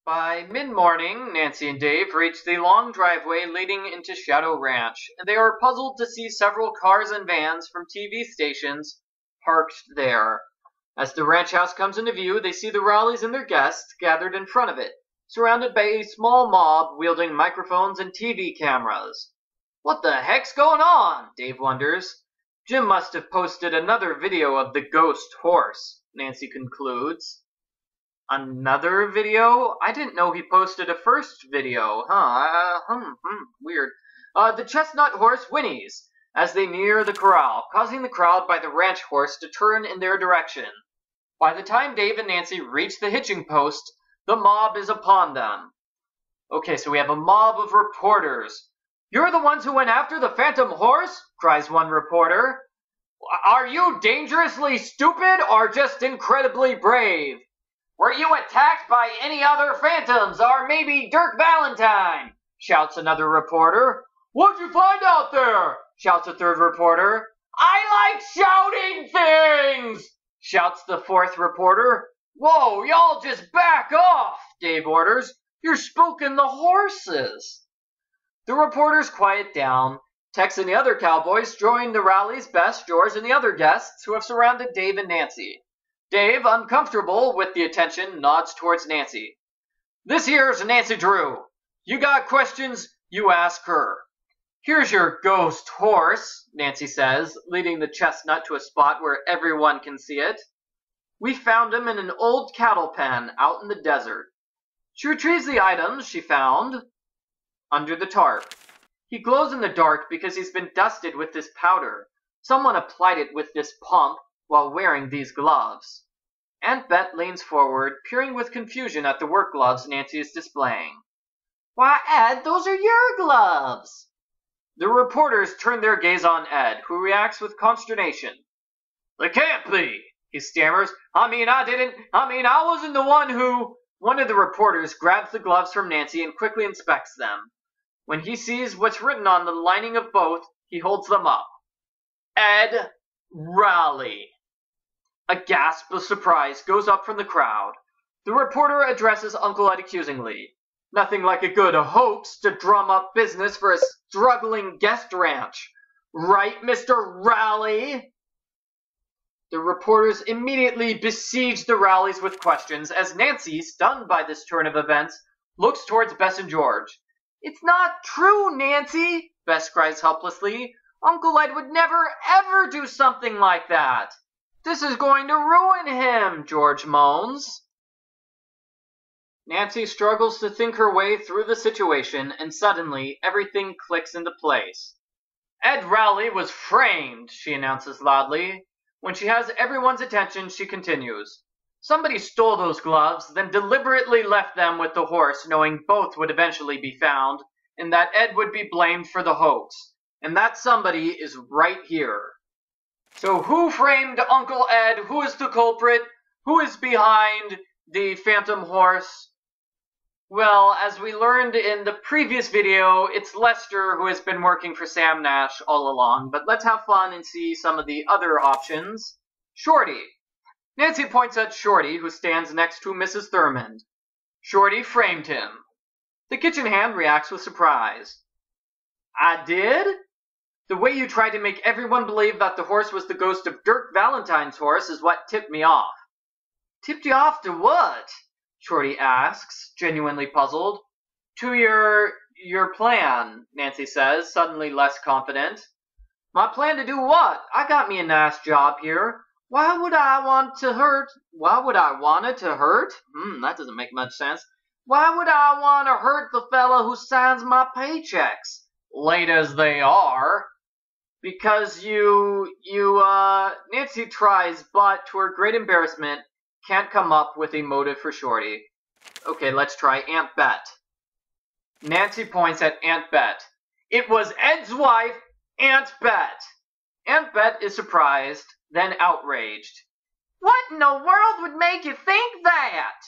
By mid-morning, Nancy and Dave reach the long driveway leading into Shadow Ranch, and they are puzzled to see several cars and vans from TV stations parked there. As the ranch house comes into view, they see the Rowleys and their guests gathered in front of it, surrounded by a small mob wielding microphones and TV cameras. What the heck's going on? Dave wonders. Jim must have posted another video of the ghost horse, Nancy concludes. Another video? I didn't know he posted a first video. Weird. The chestnut horse whinnies as they near the corral, causing the crowd by the ranch horse to turn in their direction. By the time Dave and Nancy reach the hitching post, the mob is upon them. Okay, so we have a mob of reporters. "You're the ones who went after the phantom horse?" cries one reporter. "Are you dangerously stupid or just incredibly brave? Were you attacked by any other phantoms, or maybe Dirk Valentine?" shouts another reporter. "What'd you find out there?" shouts a third reporter. "I like shouting things!" shouts the fourth reporter. "Whoa, y'all just back off!" Dave orders. "You're spooking the horses." The reporters quiet down. Tex and the other cowboys join the Rowleys, Bess, George, and the other guests who have surrounded Dave and Nancy. Dave, uncomfortable with the attention, nods towards Nancy. "This here's Nancy Drew. You got questions, you ask her." "Here's your ghost horse," Nancy says, leading the chestnut to a spot where everyone can see it. "We found him in an old cattle pen out in the desert." She retrieves the items she found under the tarp. "He glows in the dark because he's been dusted with this powder. Someone applied it with this pump while wearing these gloves." Aunt Bet leans forward, peering with confusion at the work gloves Nancy is displaying. "Why, Ed, those are your gloves!" The reporters turn their gaze on Ed, who reacts with consternation. "They can't be," he stammers. I wasn't the one who..." One of the reporters grabs the gloves from Nancy and quickly inspects them. When he sees what's written on the lining of both, he holds them up. "Ed Rowley." A gasp of surprise goes up from the crowd. The reporter addresses Uncle Ed accusingly. "Nothing like a good hoax to drum up business for a struggling guest ranch. Right, Mr. Rowley?" The reporters immediately besiege the Rowleys with questions as Nancy, stunned by this turn of events, looks towards Bess and George. "It's not true, Nancy," Bess cries helplessly. "Uncle Ed would never, ever do something like that." "This is going to ruin him," George moans. Nancy struggles to think her way through the situation, and suddenly everything clicks into place. "Ed Rowley was framed," she announces loudly. When she has everyone's attention, she continues. "Somebody stole those gloves, then deliberately left them with the horse, knowing both would eventually be found, and that Ed would be blamed for the hoax. And that somebody is right here. So who framed Uncle Ed? Who is the culprit? Who is behind the phantom horse?" Well, as we learned in the previous video, it's Lester who has been working for Sam Nash all along. But let's have fun and see some of the other options. Shorty. Nancy points at Shorty, who stands next to Mrs. Thurmond. "Shorty framed him." The kitchen hand reacts with surprise. "I did? The way you tried to make everyone believe that the horse was the ghost of Dirk Valentine's horse is what tipped me off." "Tipped you off to what?" Shorty asks, genuinely puzzled. "To your plan," Nancy says, suddenly less confident. "My plan to do what? I got me a nice job here. Why would I want it to hurt? That doesn't make much sense. Why would I want to hurt the fella who signs my paychecks, late as they are? Because Nancy tries, but to her great embarrassment, can't come up with a motive for Shorty. Okay, let's try Aunt Bet. Nancy points at Aunt Bet. "It was Ed's wife, Aunt Bet." Aunt Bet is surprised, then outraged. "What in the world would make you think that?"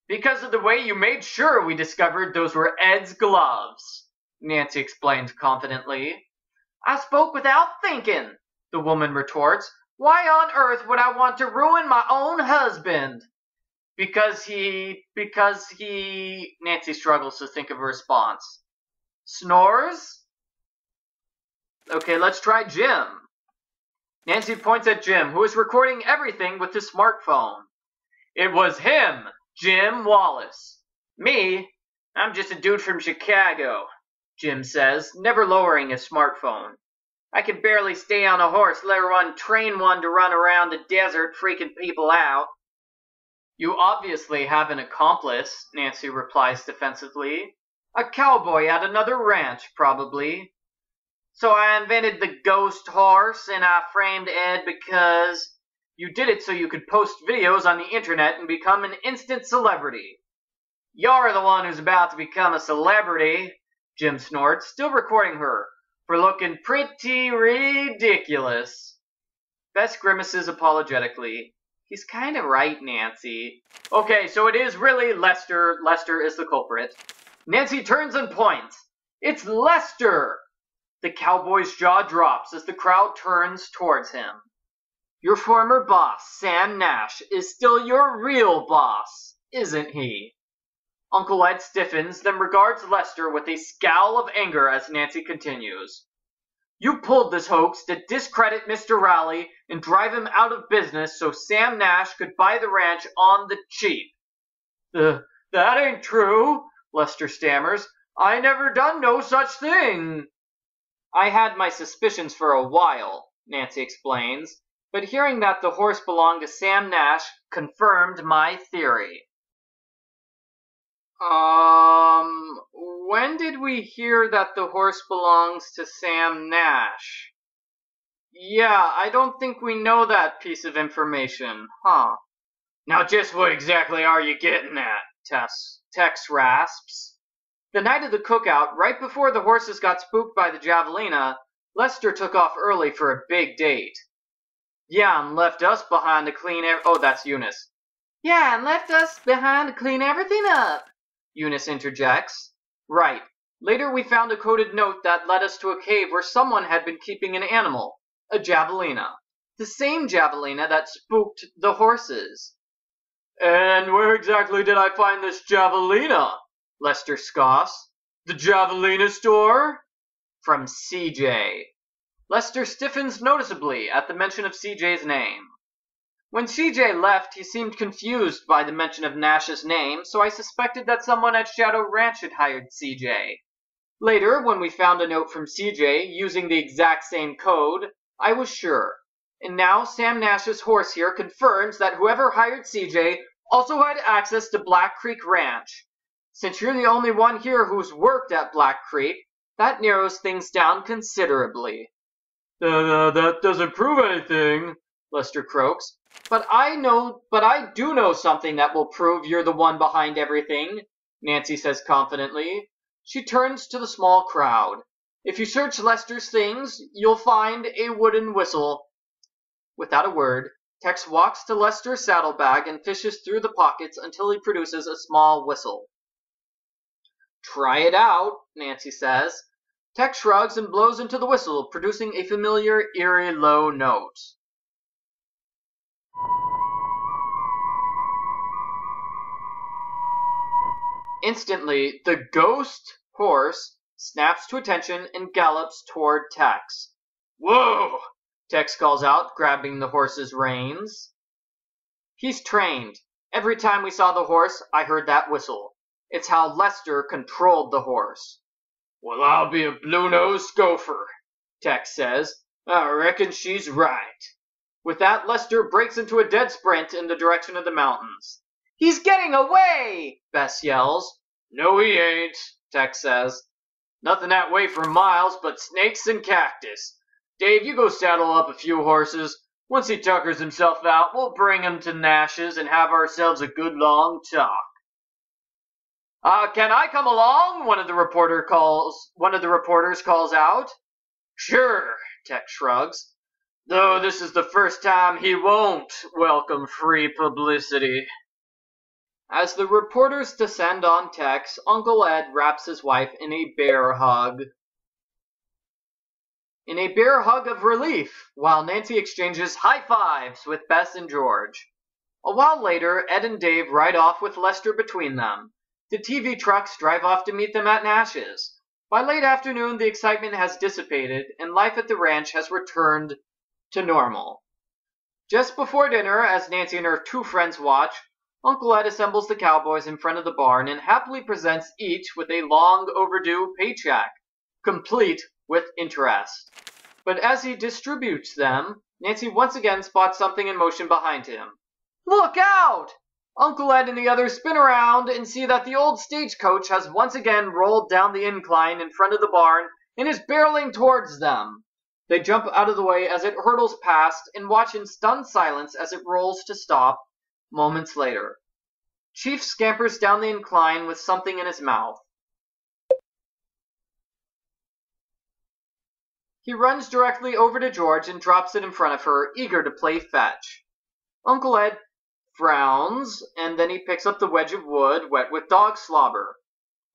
"Because of the way you made sure we discovered those were Ed's gloves," Nancy explained confidently. "I spoke without thinking," the woman retorts. "Why on earth would I want to ruin my own husband?" Because he, Nancy struggles to think of a response. Snores? Okay, let's try Jim. Nancy points at Jim, who is recording everything with his smartphone. It was him, Jim Wallace. Me? I'm just a dude from Chicago, Jim says, never lowering his smartphone. I can barely stay on a horse, let alone train one to run around the desert freaking people out. You obviously have an accomplice, Nancy replies defensively. A cowboy at another ranch, probably. So I invented the ghost horse, and I framed Ed because you did it so you could post videos on the internet and become an instant celebrity. You're the one who's about to become a celebrity, Jim snorts, still recording her, for looking pretty ridiculous. Bess grimaces apologetically. He's kind of right, Nancy. Okay, so it is really Lester. Lester is the culprit. Nancy turns and points. It's Lester! The cowboy's jaw drops as the crowd turns towards him. Your former boss, Sam Nash, is still your real boss, isn't he? Uncle Ed stiffens, then regards Lester with a scowl of anger as Nancy continues. You pulled this hoax to discredit Mr. Rowley and drive him out of business so Sam Nash could buy the ranch on the cheap. That ain't true, Lester stammers. I never done no such thing. I had my suspicions for a while, Nancy explains, but hearing that the horse belonged to Sam Nash confirmed my theory. When did we hear that the horse belongs to Sam Nash? Yeah, I don't think we know that piece of information, huh? Now just what exactly are you getting at? Tex rasps. The night of the cookout, right before the horses got spooked by the javelina, Lester took off early for a big date. Yeah, and left us behind to clean oh, that's Eunice. Yeah, and left us behind to clean everything up, Eunice interjects. Right. Later we found a coded note that led us to a cave where someone had been keeping an animal, a javelina. The same javelina that spooked the horses. And where exactly did I find this javelina? Lester scoffs. The javelina store? From CJ. Lester stiffens noticeably at the mention of CJ's name. When CJ left, he seemed confused by the mention of Nash's name, so I suspected that someone at Shadow Ranch had hired CJ. Later, when we found a note from CJ using the exact same code, I was sure. And now Sam Nash's horse here confirms that whoever hired CJ also had access to Black Creek Ranch. Since you're the only one here who's worked at Black Creek, that narrows things down considerably. That doesn't prove anything, Lester croaks. But I do know something that will prove you're the one behind everything, Nancy says confidently. She turns to the small crowd. If you search Lester's things, you'll find a wooden whistle. Without a word, Tex walks to Lester's saddlebag and fishes through the pockets until he produces a small whistle. Try it out, Nancy says. Tex shrugs and blows into the whistle, producing a familiar, eerie low note. Instantly, the ghost horse snaps to attention and gallops toward Tex. Whoa! Tex calls out, grabbing the horse's reins. He's trained. Every time we saw the horse, I heard that whistle. It's how Lester controlled the horse. Well, I'll be a blue-nosed gopher, Tex says. I reckon she's right. With that, Lester breaks into a dead sprint in the direction of the mountains. He's getting away! Bess yells. No, he ain't, Tex says. Nothing that way for miles but snakes and cactus. Dave, you go saddle up a few horses. Once he tuckers himself out, we'll bring him to Nash's and have ourselves a good long talk. Can I come along? One of the reporters calls out. Sure, Tex shrugs. Though this is the first time he won't welcome free publicity. As the reporters descend on Tex, Uncle Ed wraps his wife in a bear hug. In a bear hug of relief, while Nancy exchanges high fives with Bess and George. A while later, Ed and Dave ride off with Lester between them. The TV trucks drive off to meet them at Nash's. By late afternoon, the excitement has dissipated, and life at the ranch has returned to normal. Just before dinner, as Nancy and her two friends watch, Uncle Ed assembles the cowboys in front of the barn and happily presents each with a long-overdue paycheck, complete with interest. But as he distributes them, Nancy once again spots something in motion behind him. Look out! Uncle Ed and the others spin around and see that the old stagecoach has once again rolled down the incline in front of the barn and is barreling towards them. They jump out of the way as it hurtles past and watch in stunned silence as it rolls to stop moments later. Chief scampers down the incline with something in his mouth. He runs directly over to George and drops it in front of her, eager to play fetch. Uncle Ed frowns, and then he picks up the wedge of wood wet with dog slobber.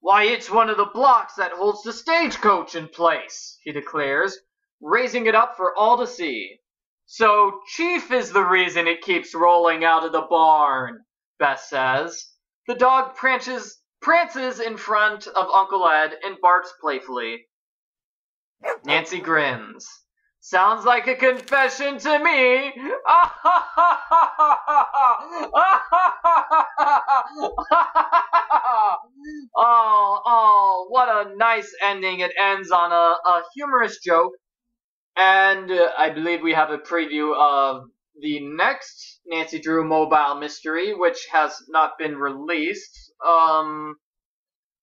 Why, it's one of the blocks that holds the stagecoach in place, he declares, raising it up for all to see. So Chief is the reason it keeps rolling out of the barn, Beth says. The dog prances in front of Uncle Ed and barks playfully. Nancy grins. Sounds like a confession to me. Oh, what a nice ending. It ends on a humorous joke. And I believe we have a preview of the next Nancy Drew mobile mystery, which has not been released.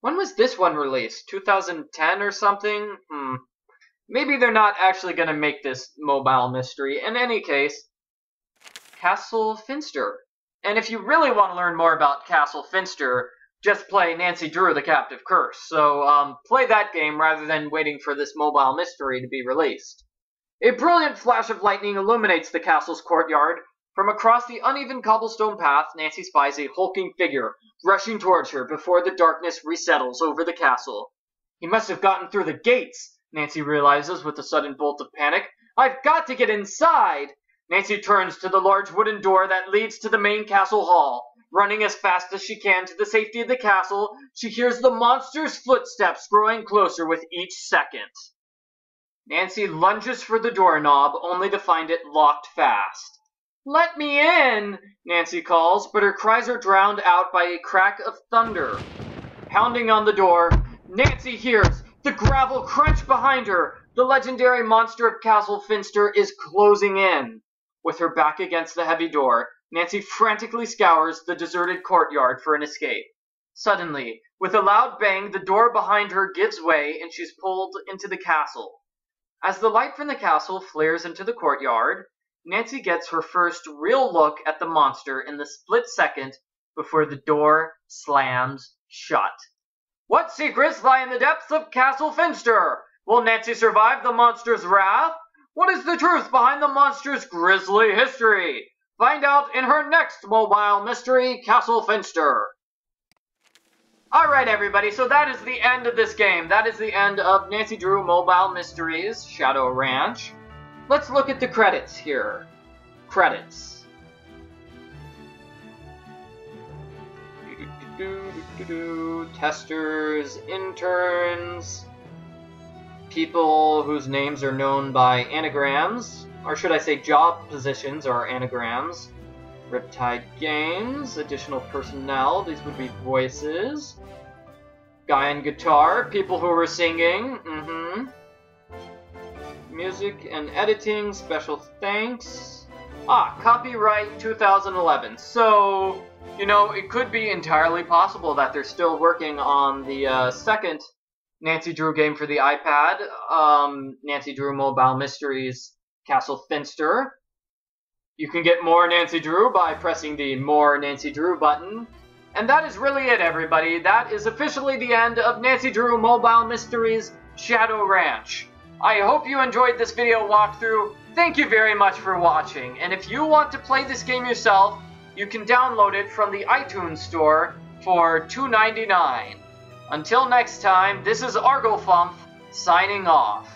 When was this one released? 2010 or something? Maybe they're not actually going to make this mobile mystery. In any case, Castle Finster. And if you really want to learn more about Castle Finster, just play Nancy Drew the Captive Curse. So play that game rather than waiting for this mobile mystery to be released. A brilliant flash of lightning illuminates the castle's courtyard. From across the uneven cobblestone path, Nancy spies a hulking figure rushing towards her before the darkness resettles over the castle. He must have gotten through the gates, Nancy realizes with a sudden bolt of panic. I've got to get inside! Nancy turns to the large wooden door that leads to the main castle hall. Running as fast as she can to the safety of the castle, she hears the monster's footsteps growing closer with each second. Nancy lunges for the doorknob, only to find it locked fast. Let me in, Nancy calls, but her cries are drowned out by a crack of thunder. Pounding on the door, Nancy hears the gravel crunch behind her. The legendary monster of Castle Finster is closing in. With her back against the heavy door, Nancy frantically scours the deserted courtyard for an escape. Suddenly, with a loud bang, the door behind her gives way and she's pulled into the castle. As the light from the castle flares into the courtyard, Nancy gets her first real look at the monster in the split second before the door slams shut. What secrets lie in the depths of Castle Finster? Will Nancy survive the monster's wrath? What is the truth behind the monster's grisly history? Find out in her next mobile mystery, Castle Finster. Alright everybody, so that is the end of this game. That is the end of Nancy Drew Mobile Mysteries Shadow Ranch. Let's look at the credits here. Credits. Testers, interns, people whose names are known by anagrams, or should I say job positions are anagrams. Riptide Games, additional personnel, these would be voices. Guy on guitar, people who were singing, Music and editing, special thanks. Copyright 2011. So, you know, it could be entirely possible that they're still working on the second Nancy Drew game for the iPad, Nancy Drew Mobile Mysteries Castle Finster. You can get more Nancy Drew by pressing the More Nancy Drew button. And that is really it, everybody. That is officially the end of Nancy Drew Mobile Mysteries Shadow Ranch. I hope you enjoyed this video walkthrough. Thank you very much for watching. And if you want to play this game yourself, you can download it from the iTunes Store for $2.99. Until next time, this is Argofump signing off.